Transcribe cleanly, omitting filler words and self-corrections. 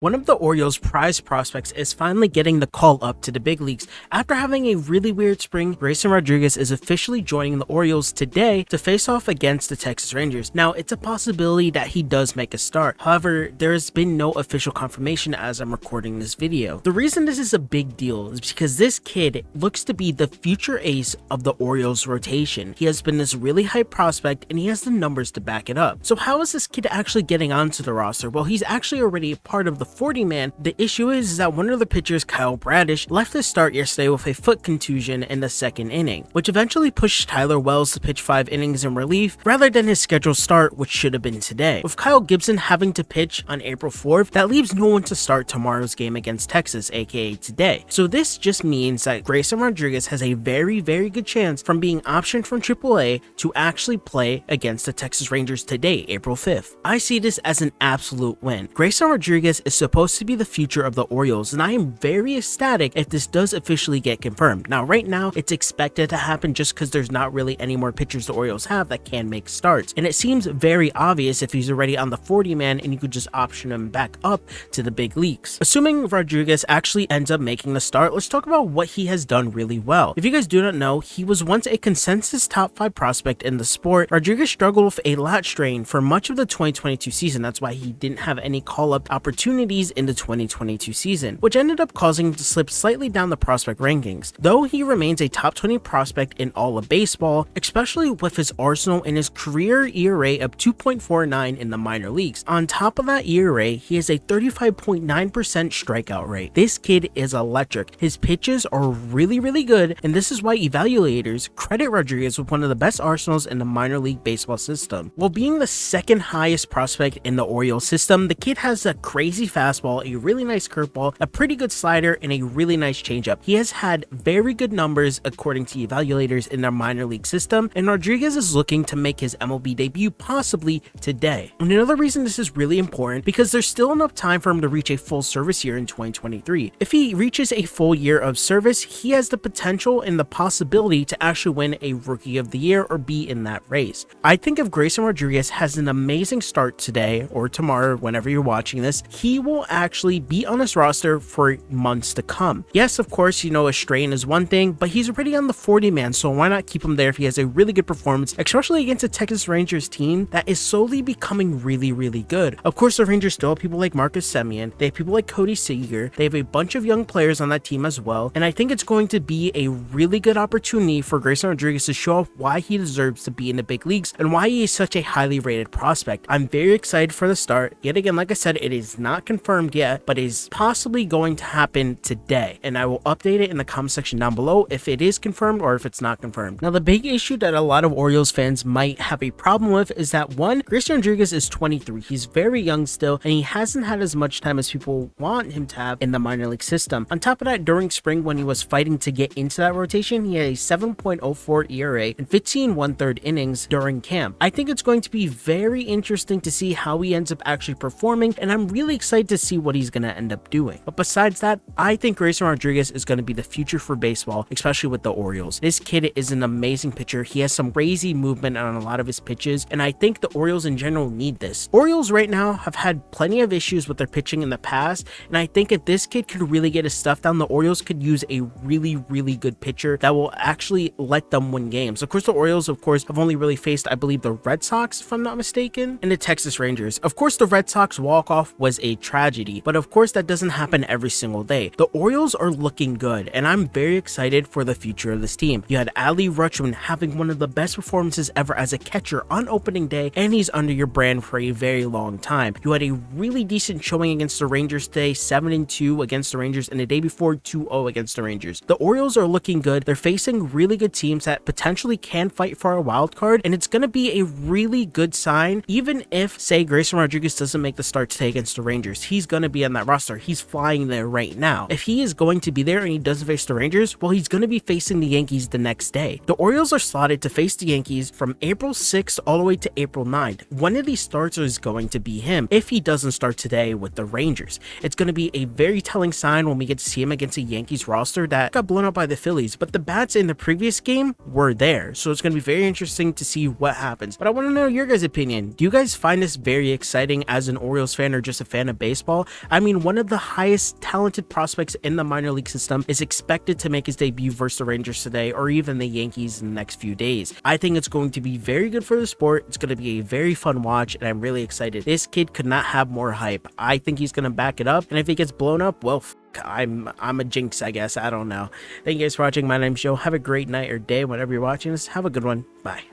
One of the Orioles' prize prospects is finally getting the call up to the big leagues. After having a really weird spring, Grayson Rodriguez is officially joining the Orioles today to face off against the Texas Rangers. Now, it's a possibility that he does make a start. However, there has been no official confirmation as I'm recording this video. The reason this is a big deal is because this kid looks to be the future ace of the Orioles rotation. He has been this really high prospect and he has the numbers to back it up. So how is this kid actually getting onto the roster? Well, he's actually already a part of the 40-man. The issue is that one of the pitchers, Kyle Bradish, left his start yesterday with a foot contusion in the second inning, which eventually pushed Tyler Wells to pitch 5 innings in relief rather than his scheduled start, which should have been today. With Kyle Gibson having to pitch on April 4th, that leaves no one to start tomorrow's game against Texas, aka today. So this just means that Grayson Rodriguez has a very good chance from being optioned from AAA to actually play against the Texas Rangers today, April 5th. I see this as an absolute win. Grayson Rodriguez is supposed to be the future of the Orioles, and I am very ecstatic if this does officially get confirmed. Now, right now, it's expected to happen just because there's not really any more pitchers the Orioles have that can make starts, and it seems very obvious if he's already on the 40-man and you could just option him back up to the big leagues. Assuming Rodriguez actually ends up making the start, let's talk about what he has done really well. If you guys do not know, he was once a consensus top 5 prospect in the sport. Rodriguez struggled with a lat strain for much of the 2022 season. That's why he didn't have any call-up opportunities in the 2022 season, which ended up causing him to slip slightly down the prospect rankings. Though he remains a top 20 prospect in all of baseball, especially with his arsenal and his career ERA of 2.49 in the minor leagues. On top of that ERA, he has a 35.9% strikeout rate. This kid is electric. His pitches are really good, and this is why evaluators credit Rodriguez with one of the best arsenals in the minor league baseball system. While being the second highest prospect in the Orioles system, the kid has a crazy fastball, a really nice curveball, a pretty good slider, and a really nice changeup. He has had very good numbers according to evaluators in their minor league system, and Rodriguez is looking to make his MLB debut possibly today. And another reason this is really important, because there's still enough time for him to reach a full service year in 2023. If he reaches a full year of service, he has the potential and the possibility to actually win a Rookie of the Year or be in that race. I think if Grayson Rodriguez has an amazing start today or tomorrow, whenever you're watching this, he will actually be on this roster for months to come. Yes, of course, you know, a strain is one thing, but he's already on the 40-man, so why not keep him there if he has a really good performance, especially against a Texas Rangers team that is slowly becoming really good. Of course, the Rangers still have people like Marcus Semien, they have people like Cody Seager, they have a bunch of young players on that team as well, and I think it's going to be a really good opportunity for Grayson Rodriguez to show off why he deserves to be in the big leagues and why he is such a highly rated prospect. I'm very excited for the start. Yet again, like I said, it is not confirmed yet, but is possibly going to happen today, and I will update it in the comment section down below if it is confirmed or if it's not confirmed. Now, the big issue that a lot of Orioles fans might have a problem with is that one, Grayson Rodriguez is 23. He's very young still, and he hasn't had as much time as people want him to have in the minor league system. On top of that, during spring when he was fighting to get into that rotation, he had a 7.04 ERA and 15 1/3 innings during camp. I think it's going to be very interesting to see how he ends up actually performing, and I'm really excited to see what he's going to end up doing. But besides that, I think Grayson Rodriguez is going to be the future for baseball, especially with the Orioles. This kid is an amazing pitcher. He has some crazy movement on a lot of his pitches, and I think the Orioles in general need this. Orioles right now have had plenty of issues with their pitching in the past, and I think if this kid could really get his stuff down, the Orioles could use a really good pitcher that will actually let them win games. Of course, the Orioles, of course, have only really faced, I believe, the Red Sox, if I'm not mistaken, and the Texas Rangers. Of course, the Red Sox walk-off was a tragedy, but of course, that doesn't happen every single day. The Orioles are looking good, and I'm very excited for the future of this team. You had adley Rutschman having one of the best performances ever as a catcher on opening day, and he's under your brand for a very long time. You had a really decent showing against the Rangers today, 7-2 against the Rangers, and the day before 2-0 against the Rangers. The Orioles are looking good. They're facing really good teams that potentially can fight for a wild card, and it's going to be a really good sign. Even if, say, Grayson Rodriguez doesn't make the start today against the Rangers, he's going to be on that roster. He's flying there right now. If he is going to be there and he doesn't face the Rangers, well, he's going to be facing the Yankees the next day. The Orioles are slotted to face the Yankees from April 6th all the way to April 9th. One of these starts is going to be him if he doesn't start today with the Rangers. It's going to be a very telling sign when we get to see him against a Yankees roster that got blown out by the Phillies, but the bats in the previous game were there, so it's going to be very interesting to see what happens. But I want to know your guys' opinion. Do you guys find this very exciting as an Orioles fan or just a fan of baseball? baseball. I mean, one of the highest talented prospects in the minor league system is expected to make his debut versus the Rangers today, or even the Yankees in the next few days. I think it's going to be very good for the sport. It's going to be a very fun watch, and I'm really excited. This kid could not have more hype. I think he's going to back it up, and if he gets blown up, well, I'm a jinx, I guess. I don't know. Thank you guys for watching. My name's Joe. Have a great night or day whenever you're watching this. Have a good one. Bye.